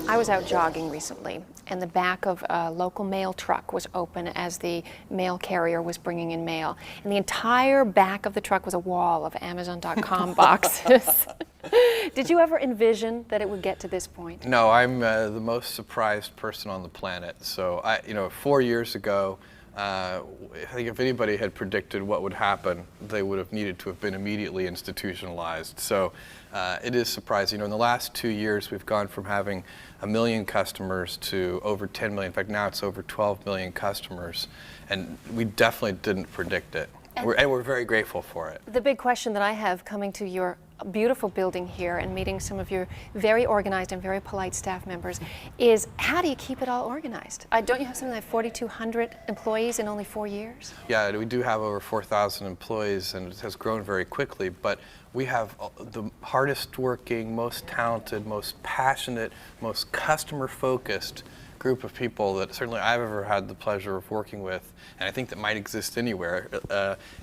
I was out jogging recently, and the back of a local mail truck was open as the mail carrier was bringing in mail. And the entire back of the truck was a wall of Amazon.com boxes. Did you ever envision that it would get to this point? No, I'm the most surprised person on the planet. So, 4 years ago, I think if anybody had predicted what would happen, they would have needed to have been immediately institutionalized. So it is surprising. In the last 2 years, we've gone from having 1 million customers to over 10 million. In fact, now it's over 12 million customers. And we definitely didn't predict it. And we're very grateful for it. The big question that I have coming to your beautiful building here and meeting some of your very organized and very polite staff members is, how do you keep it all organized? Don't you have something like 4,200 employees in only 4 years? Yeah, we do have over 4,000 employees, and it has grown very quickly, but we have the hardest working, most talented, most passionate, most customer focused group of people that certainly I've ever had the pleasure of working with, and I think that might exist anywhere.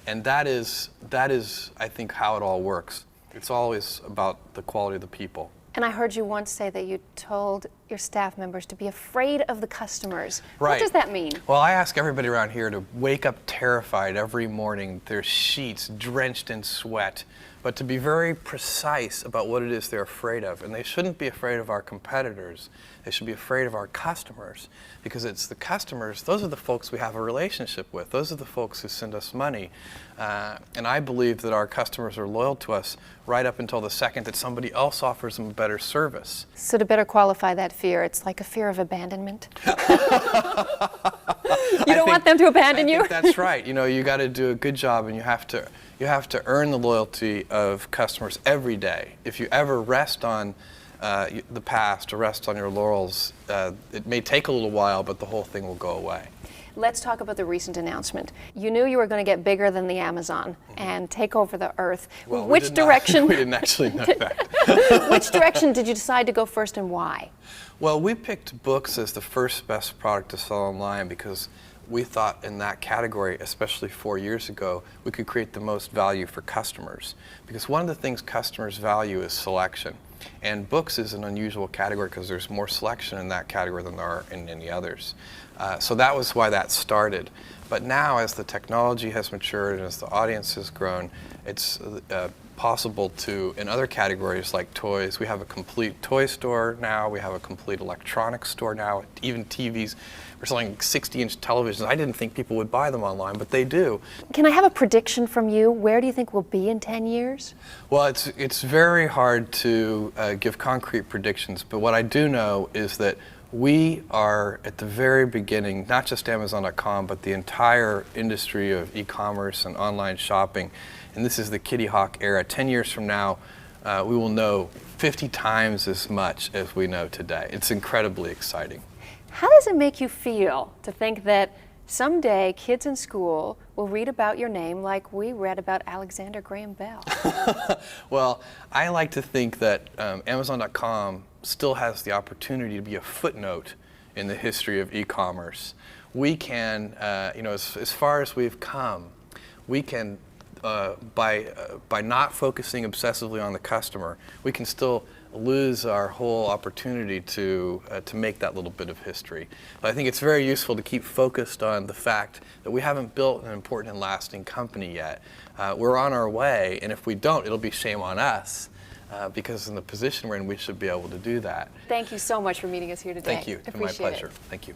And that is, I think, how it all works. It's always about the quality of the people. And I heard you once say that you told your staff members to be afraid of the customers. Right. What does that mean? Well, I ask everybody around here to wake up terrified every morning, their sheets drenched in sweat, but to be very precise about what it is they're afraid of. And they shouldn't be afraid of our competitors. They should be afraid of our customers, because it's the customers, those are the folks we have a relationship with. Those are the folks who send us money. And I believe that our customers are loyal to us right up until the second that somebody else offers them a better service. So to better qualify that fear, it's like a fear of abandonment? You don't want them to abandon you? I think that's right. You got to do a good job, and you have to earn the loyalty of customers every day. If you ever rest on the past or rest on your laurels, it may take a little while, but the whole thing will go away. Let's talk about the recent announcement. You knew you were going to get bigger than the Amazon and take over the earth. Well, which direction? We didn't actually know that. Which direction did you decide to go first, and why? Well, we picked books as the first best product to sell online because we thought in that category, especially 4 years ago, we could create the most value for customers. Because one of the things customers value is selection. And books is an unusual category because there's more selection in that category than there are in any others. So that was why that started. But now, as the technology has matured and as the audience has grown, it's possible to, in other categories like toys, we have a complete toy store now, we have a complete electronics store now, even TVs. We're selling 60-inch televisions. I didn't think people would buy them online, but they do. Can I have a prediction from you? Where do you think we'll be in 10 years? Well, it's very hard to give concrete predictions, but what I do know is that we are at the very beginning, not just Amazon.com, but the entire industry of e-commerce and online shopping. And this is the Kitty Hawk era. 10 years from now, we will know 50 times as much as we know today. It's incredibly exciting. How does it make you feel to think that someday kids in school will read about your name like we read about Alexander Graham Bell? Well, I like to think that Amazon.com still has the opportunity to be a footnote in the history of e-commerce. We can, as far as we've come, we can, by not focusing obsessively on the customer, we can still lose our whole opportunity to make that little bit of history. But I think it's very useful to keep focused on the fact that we haven't built an important and lasting company yet. We're on our way, and if we don't, it'll be shame on us. Because in the position we're in, we should be able to do that. Thank you so much for meeting us here today. Thank you. It's been my pleasure. Thank you.